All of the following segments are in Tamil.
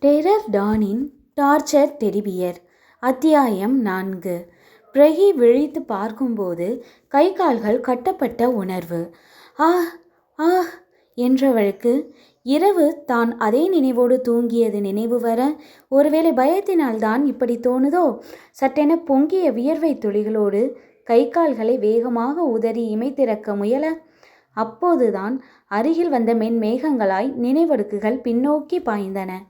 Terror tannin torture teddy bear. அத்தியாயம் 4. பிரகி விழித்து பார்க்கும்போது கை கால்கள் கட்டப்பட்ட உணர்வு. ஆ ஆ என்றவளுக்கு இரவு தான் அதே நினைவோடு தூங்கியது நினைவு வர, ஒருவேளை பயத்தினால் தான் இப்படி தோணுதோ, சட்டென பொங்கிய வியர்வை துளிகளோடு கை கால்களை வேகமாக உதறி இமைத்திறக்க முயல, அப்போதுதான் அருகில் வந்த மென்மேகங்களாய் நினைவடுக்குகள் பின்னோக்கி பாய்ந்தன.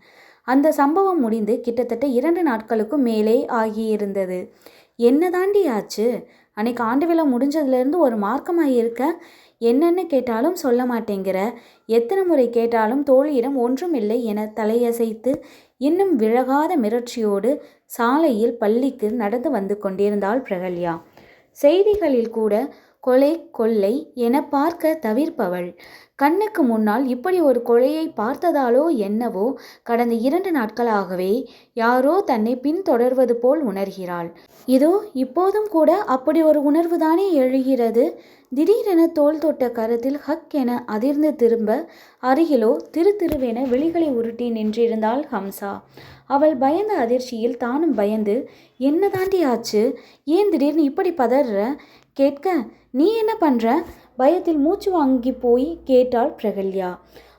அந்த சம்பவம் முடிந்து கிட்டத்தட்ட 2 நாட்களுக்கும் மேலே ஆகியிருந்தது. என்ன தாண்டி ஆச்சு? அன்னைக்கு ஆண்டு விழா முடிஞ்சதுலேருந்து ஒரு மார்க்கமாக இருக்க. என்னென்னு கேட்டாலும் சொல்ல மாட்டேங்கிற. எத்தனை முறை கேட்டாலும் தோழியிடம் ஒன்றுமில்லை என தலையசைத்து இன்னும் விலகாத மிரட்சியோடு சாலையில் பள்ளிக்கு நடந்து வந்து கொண்டிருந்தாள் பிரகல்யா. செய்திகளில் கூட கொலை கொள்ளை என பார்க்க தவிர்ப்பவள். கண்ணுக்கு முன்னால் இப்படி ஒரு கொலையை பார்த்ததாலோ என்னவோ கடந்த 2 நாட்களாகவே யாரோ தன்னை பின்தொடர்வது போல் உணர்கிறாள். இதோ இப்போதும் கூட அப்படி ஒரு உணர்வு தானே எழுகிறது. திடீரென தோள் தொட்ட கரத்தில் ஹக் என அதிர்ந்து திரும்ப, அருகிலோ திருவென விழிகளை உருட்டி நின்றிருந்தாள் ஹம்சா. அவள் பயந்த அதிர்ச்சியில் தானும் பயந்து, என்ன தாண்டி ஆச்சு? ஏன் திடீர்னு இப்படி பதற கேட்க, நீ என்ன பண்ற? பயத்தில் மூச்சு வாங்கி போய் கேட்டாள் பிரகல்யா.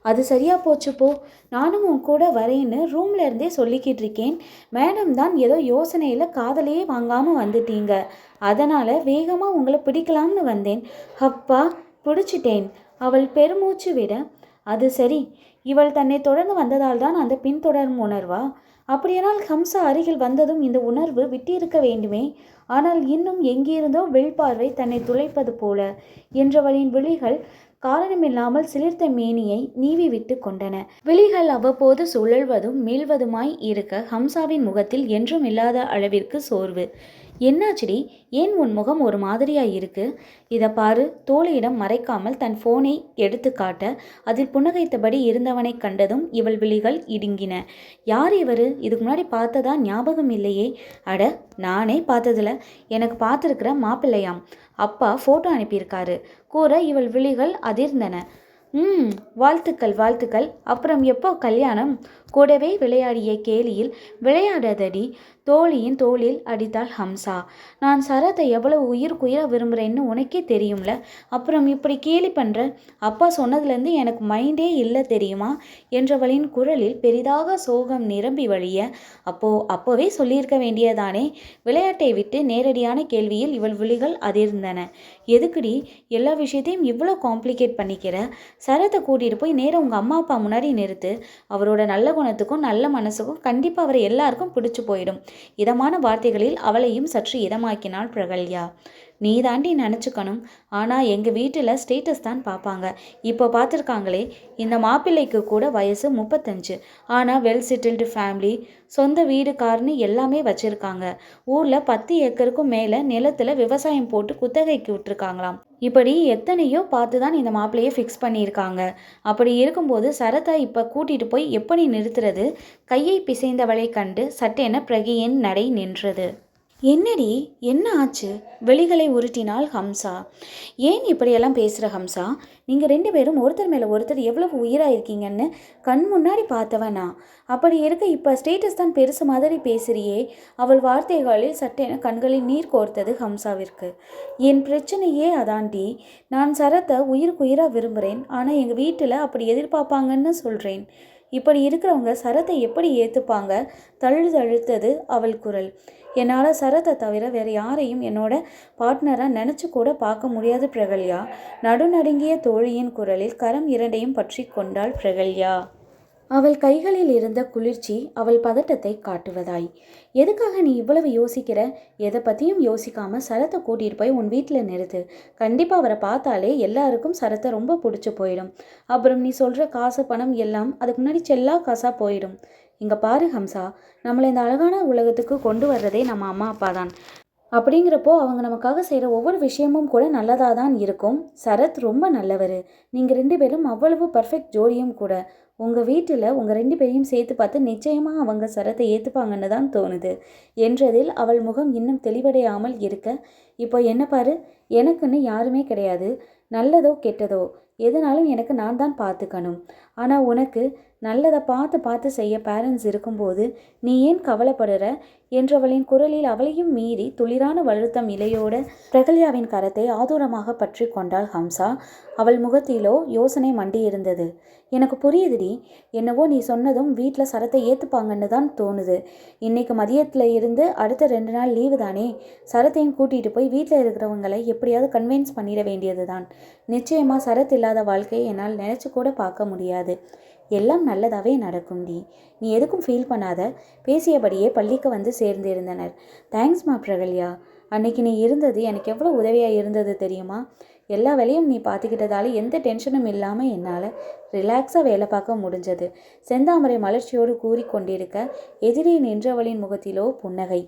அது சரியா போச்சு போ, நானும் உன் கூட வரேன்னு ரூம்ல இருந்தே சொல்லிக்கிட்டு இருக்கேன். மேடம் தான் ஏதோ யோசனையில் காதலையே வாங்காமல் வந்துட்டீங்க, அதனால் வேகமாக உங்களை பிடிக்கலாம்னு வந்தேன். அப்பா பிடிச்சிட்டேன். அவள் பெருமூச்சு விட, அது சரி, இவள் தன்னை தொடர்ந்து வந்ததால் தான் அந்த பின்தொடரும் உணர்வா? அப்படியானால் ஹம்சா அருகில் வந்ததும் இந்த உணர்வு விட்டிருக்க வேண்டுமே. ஆனால் இன்னும் எங்கிருந்தோ வெளிப்பார்வை தன்னை துளைப்பது போல என்றவளின் விழிகள் காரணமில்லாமல் சிலிர்த்த மேனியை நீவி விட்டு கொண்டன. விழிகள் அவ்வப்போது சுழல்வதும் மீள்வதுமாய் இருக்க ஹம்சாவின் முகத்தில் என்றும் இல்லாத அளவிற்கு சோர்வு. என்னாச்சுடி? ஏன் உன் முகம் ஒரு மாதிரியா இருக்கு? இதை பாரு. தோழியிடம் மறைக்காமல் தன் போனை எடுத்து காட்ட, அதில் புன்னகைத்தபடி இருந்தவனை கண்டதும் இவள் விழிகள் இடுங்கின. யார் இவர்? இதுக்கு முன்னாடி பார்த்ததா ஞாபகம் இல்லையே. அட, நானே பார்த்ததில்ல. எனக்கு பார்த்துருக்கிற மாப்பிள்ளையாம். அப்பா ஃபோட்டோ அனுப்பியிருக்காரு கூற இவள் விழிகள் அதிர்ந்தன. வாழ்த்துக்கள் வாழ்த்துக்கள். அப்புறம் எப்போ கல்யாணம்? கூடவே விளையாடிய கேலியில், விளையாடாதடி, தோழியின் தோளில் அடித்தாள் ஹம்சா. நான் சரத்தை எவ்வளவு உயிருக்குயிராக விரும்புகிறேன்னு உனக்கே தெரியும்ல, அப்புறம் இப்படி கேலி பண்ணுற? அப்பா சொன்னதுலேருந்து எனக்கு மைண்டே இல்லை தெரியுமா என்றவளின் குரலில் பெரிதாக சோகம் நிரம்பி வழிய, அப்போவே சொல்லியிருக்க வேண்டியதானே? விளையாட்டை விட்டு நேரடியான கேள்வியில் இவள் விழிகள் அதிர்ந்தன. எதுக்குடி எல்லா விஷயத்தையும் இவ்வளோ காம்ப்ளிகேட் பண்ணிக்கிற? சரத்தை கூட்டிகிட்டு போய் நேரம் உங்கள் அம்மா அப்பா முன்னாடி நிறுத்து. அவரோட நல்ல குணத்துக்கும் நல்ல மனசுக்கும் கண்டிப்பாக அவரை எல்லாருக்கும் பிடிச்சு போயிடும். இதமான வார்த்தைகளில் அவளையும் சற்று இதமாக்கினாள் பிரகல்யா. நீ தாண்டி நினச்சிக்கணும். ஆனால் எங்கள் வீட்டில் ஸ்டேட்டஸ் தான் பார்ப்பாங்க. இப்போ பார்த்துருக்காங்களே, இந்த மாப்பிள்ளைக்கு கூட வயசு 35. ஆனால் வெல் செட்டில்டு ஃபேமிலி, சொந்த வீடு கார்னு எல்லாமே வச்சுருக்காங்க. ஊரில் 10 ஏக்கருக்கும் மேலே நிலத்தில் விவசாயம் போட்டு குத்தகைக்கு விட்டுருக்காங்களாம். இப்படி எத்தனையோ பார்த்து தான் இந்த மாப்பிள்ளையை ஃபிக்ஸ் பண்ணியிருக்காங்க. அப்படி இருக்கும்போது சரத்தை இப்போ கூட்டிகிட்டு போய் எப்படி நிறுத்துறது? கையை பிசைந்தவளை கண்டு சட்டென பிரகியின் நடை நின்றது. என்னடி, என்ன ஆச்சு? விழிகளை உருட்டினாள் ஹம்சா. ஏன் இப்படியெல்லாம் பேசுகிற ஹம்சா? நீங்கள் 2 பேரும் ஒருத்தர் மேலே ஒருத்தர் எவ்வளவு உயிராக இருக்கீங்கன்னு கண் முன்னாடி பார்த்தவனா? அப்படி இருக்க இப்போ ஸ்டேட்டஸ் தான் பெருசு மாதிரி பேசுறியே. அவள் வார்த்தைகளில் சட்டென கண்களில் நீர் கோர்த்தது ஹம்சாவிற்கு. என் பிரச்சனையே அதாண்டி. நான் சரத்தை உயிருக்குயிராக விரும்புகிறேன். ஆனால் எங்கள் வீட்டில் அப்படி எதிர்பார்ப்பாங்கன்னு சொல்கிறேன். இப்படி இருக்கிறவங்க சரத்தை எப்படி ஏற்றுப்பாங்க? தழுத்தது அவள் குரல். என்னால் சரத்தை தவிர வேறு யாரையும் என்னோட பார்ட்னராக நினச்சி கூட பார்க்க முடியாது பிரகல்யா. நடுநடுங்கிய தோழியின் குரலில் கரம் 2ஐயும் பற்றி கொண்டாள் பிரகல்யா. அவள் கைகளில் இருந்த குளிர்ச்சி அவள் பதட்டத்தை காட்டுவதாய். எதுக்காக நீ இவ்வளவு யோசிக்கிற? எதை பற்றியும் யோசிக்காம சரத்தை கூட்டிகிட்டு போய் உன் வீட்டில் நிறுத்து. கண்டிப்பாக அவரை பார்த்தாலே எல்லாருக்கும் சரத்தை ரொம்ப பிடிச்சி போயிடும். அப்புறம் நீ சொல்கிற காசு பணம் எல்லாம் அதுக்கு முன்னாடி செல்லா காசாக போயிடும். இங்கே பாரு ஹம்சா, நம்மளை இந்த அழகான உலகத்துக்கு கொண்டு வர்றதே நம்ம அம்மா அப்பா தான். அப்படிங்கிறப்போ அவங்க நமக்காக செய்கிற ஒவ்வொரு விஷயமும் கூட நல்லதாக தான் இருக்கும். சரத் ரொம்ப நல்லவர். நீங்கள் 2 பேரும் அவ்வளவு பர்ஃபெக்ட் ஜோடியும் கூட. உங்கள் வீட்டில் உங்கள் 2 பேரையும் சேர்த்து பார்த்து நிச்சயமாக அவங்க சரத்தை ஏற்றுப்பாங்கன்னு தான் தோணுது என்றதில் அவள் முகம் இன்னும் தெளிவடையாமல் இருக்க, இப்போ என்ன பாரு, எனக்குன்னு யாருமே கிடையாது. நல்லதோ கெட்டதோ எதுனாலும் எனக்கு நான் தான் பார்த்துக்கணும். ஆனால் உனக்கு நல்லதை பார்த்து பார்த்து செய்ய பேரண்ட்ஸ் இருக்கும்போது நீ ஏன் கவலைப்படுற என்றவளின் குரலில் அவளையும் மீறி துளிரான வருத்தம் இலையோட பிரகல்யாவின் கரத்தை ஆதூரமாக பற்றி கொண்டாள் ஹம்சா. அவள் முகத்திலோ யோசனை மண்டி இருந்தது. எனக்கு புரியுதுடி, என்னவோ நீ சொன்னதும் வீட்டில் சரத்தை ஏற்றுப்பாங்கன்னு தான் தோணுது. இன்னைக்கு மதியத்தில் இருந்து அடுத்த 2 நாள் லீவு தானே, சரத்தையும் கூட்டிகிட்டு போய் வீட்டில் இருக்கிறவங்களை எப்படியாவது கன்வின்ஸ் பண்ணிட வேண்டியது தான். நிச்சயமாக சரத் இல்லாத வாழ்க்கையை என்னால் நினச்சி கூட பார்க்க முடியாது. எல்லாம் நல்லதாகவே நடக்கும்டி, நீ எதுக்கும் ஃபீல் பண்ணாத. பேசியபடியே பள்ளிக்கு வந்து சேர்ந்திருந்தனர். தேங்க்ஸ்மா பிரகல்யா, அன்னைக்கு நீ இருந்தது எனக்கு எவ்வளோ உதவியாக இருந்தது தெரியுமா? எல்லா வேலையும் நீ பார்த்துக்கிட்டதால எந்த டென்ஷனும் இல்லாமல் என்னால் ரிலாக்ஸாக வேலை பார்க்க முடிஞ்சது. செந்தாமரை மலர்ச்சியோடு கூறி கொண்டிருக்க எதிரே நின்றவளின் முகத்திலோ புன்னகை.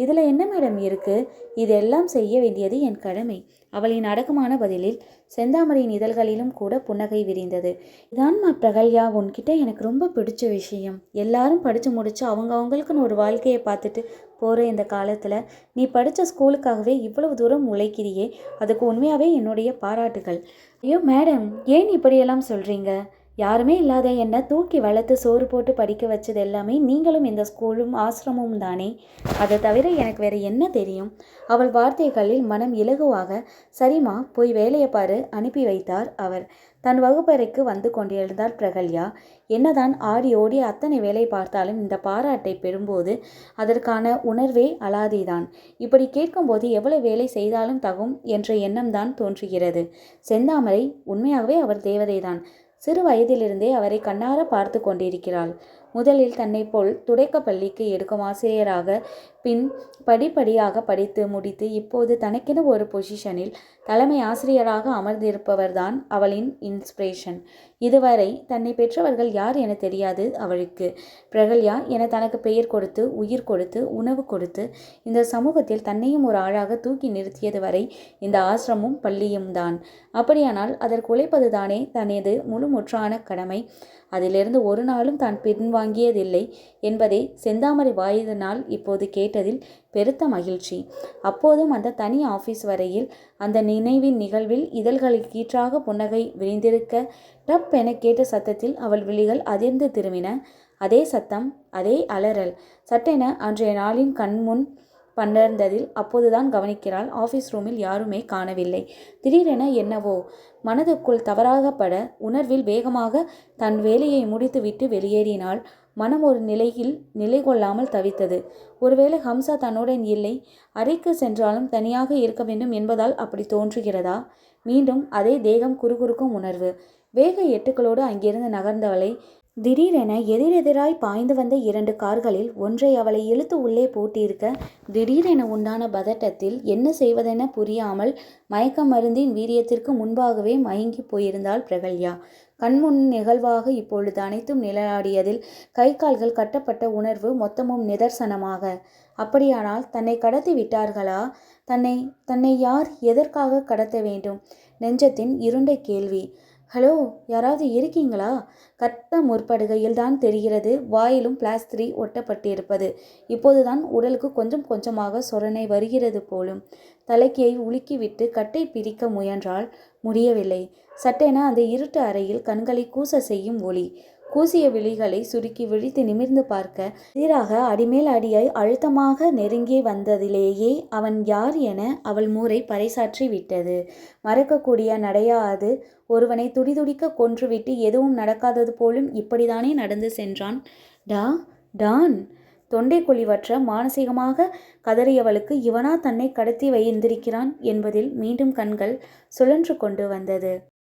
இதில் என்ன மேடம் இருக்குது? இதெல்லாம் செய்ய வேண்டியது என் கடமை. அவளின் அடக்கமான பதிலில் செந்தாமரையின் இதழ்களிலும் கூட புன்னகை விரிந்தது. இதான்மா பிரகல்யா, உன்கிட்ட எனக்கு ரொம்ப பிடிச்ச விஷயம். எல்லாரும் படித்து முடிச்சு அவங்களுக்குன்னு ஒரு வாழ்க்கையை பார்த்துட்டு போகிற இந்த காலத்தில் நீ படித்த ஸ்கூலுக்காகவே இவ்வளவு தூரம் உழைக்கிறியே, அதுக்கு உண்மையாகவே என்னுடைய பாராட்டுகள். ஐயோ மேடம், ஏன் இப்படியெல்லாம் சொல்கிறீங்க? யாருமே இல்லாத என்னை தூக்கி வளர்த்து சோறு போட்டு படிக்க வச்சது எல்லாமே நீங்களும் இந்த ஸ்கூலும் ஆசிரமும் தானே. அதை தவிர எனக்கு வேறு என்ன தெரியும்? அவள் வார்த்தைகளில் மனம் இலகுவாக, சரிம்மா போய் வேலையை பாரு, அனுப்பி வைத்தார் அவர். தன் வகுப்பறைக்கு வந்து கொண்டிருந்தார் பிரகல்யா. என்னதான் ஆடி ஓடி அத்தனை வேலை பார்த்தாலும் இந்த பாராட்டை பெறும்போது அதற்கான உணர்வே அலாதிதான். இப்படி கேட்கும்போது எவ்வளவு வேலை செய்தாலும் தகும் என்ற எண்ணம் தான் தோன்றுகிறது. செந்தாமரை உண்மையாகவே அவர் தேவதைதான். சிறு வயதிலிருந்தே அவரை கண்ணார பார்த்து கொண்டிருக்கிறாள். முதலில் தன்னை போல் துடைக்க பள்ளிக்கு எடுக்கும் ஆசிரியராக, பின் படிப்படியாக படித்து முடித்து இப்போது தனக்கென ஒரு பொசிஷனில் தலைமை ஆசிரியராக அமர்ந்திருப்பவர்தான் அவளின் இன்ஸ்பிரேஷன். இதுவரை தன்னை பெற்றவர்கள் யார் என தெரியாது அவளுக்கு. பிரகல்யா என தனக்கு பெயர் கொடுத்து, உயிர் கொடுத்து, உணவு கொடுத்து இந்த சமூகத்தில் தன்னையும் ஒரு ஆளாக தூக்கி நிறுத்தியது வரை இந்த ஆசிரமும் பள்ளியும் தான். அப்படியானால் அதற்கு உழைப்பது தானே தனது முழுமுற்றான கடமை. அதிலிருந்து ஒரு நாளும் தான் பின்வாங்கியதில்லை என்பதை செந்தாமரை வாயினால் இப்போது கேட்டதில் பெருத்த மகிழ்ச்சி. அப்போதும் அந்த தனி ஆஃபீஸ் வரையில் அந்த நினைவின் நிகழ்வில் இதழ்களில் கீற்றாக புன்னகை விரிந்திருக்க டப் என கேட்ட சத்தத்தில் அவள் விழிகள் அதிர்ந்து திரும்பின. அதே சத்தம், அதே அலறல் சட்டென அன்றைய நாளின் கண்முன் பன்னர்ந்ததில் அப்போதுதான் கவனிக்கிறாள், ஆஃபீஸ் ரூமில் யாருமே காணவில்லை. திடீரென என்னவோ மனதுக்குள் தவறாகப்பட உணர்வில் வேகமாக தன் வேலையை முடித்துவிட்டு வெளியேறினாள். மனம் ஒரு நிலையில் நிலை கொள்ளாமல் தவித்தது. ஒருவேளை ஹம்சா தன்னுடன் இல்லை, அறைக்கு சென்றாலும் தனியாக இருக்க வேண்டும் என்பதால் அப்படி தோன்றுகிறதா? மீண்டும் அதே தேகம் குறுகுறுக்கும் உணர்வு. வேக எட்டுக்களோடு அங்கிருந்து நகர்ந்தவளை திடீரென எதிரெதிராய் பாய்ந்து வந்த 2 கார்களில் ஒன்றை அவளை இழுத்து உள்ளே போட்டிருக்க, திடீரென உண்டான பதட்டத்தில் என்ன செய்வதென புரியாமல் மயக்க மருந்தின் வீரியத்திற்கு முன்பாகவே மயங்கி போயிருந்தாள் பிரகல்யா. கண்முன் நிகழ்வாக இப்பொழுது அனைத்தும் நிழலாடியதில் கை கால்கள் கட்டப்பட்ட உணர்வு மொத்தமும் நிதர்சனமாக. அப்படியானால் தன்னை கடத்தி விட்டார்களா? தன்னை யார் எதற்காக கடத்த வேண்டும்? நெஞ்சத்தின் இருண்ட கேள்வி. ஹலோ, யாராவது இருக்கீங்களா? கத்த முற்படுகையில் தான் தெரிகிறது வாயிலும் பிளாஸ்திரி ஒட்டப்பட்டிருப்பது. இப்போதுதான் உடலுக்கு கொஞ்சம் கொஞ்சமாக சொரணை வருகிறது போலும். தலைக்கையை உலுக்கிவிட்டு கட்டை பிரிக்க முயன்றால் முடியவில்லை. சட்டென அந்த இருட்டு அறையில் கண்களை கூச செய்யும் ஒளி. கூசிய விழிகளை சுருக்கி விழித்து நிமிர்ந்து பார்க்க எதிராக அடிமேல் அடியாய் அழுத்தமாக நெருங்கி வந்ததிலேயே அவன் யார் என அவள் மூரை பறைசாற்றி விட்டது. மறக்கக்கூடிய நடையா அது? ஒருவனை துடிதுடிக்க கொன்றுவிட்டு எதுவும் நடக்காதது போலும் இப்படித்தானே நடந்து சென்றான். டான் தொண்டை குழிவற்ற மானசீகமாக கதறியவளுக்கு இவனா தன்னை கடத்தி வைத்திருக்கிறான் என்பதில் மீண்டும் கண்கள் சுழன்று கொண்டு வந்தது.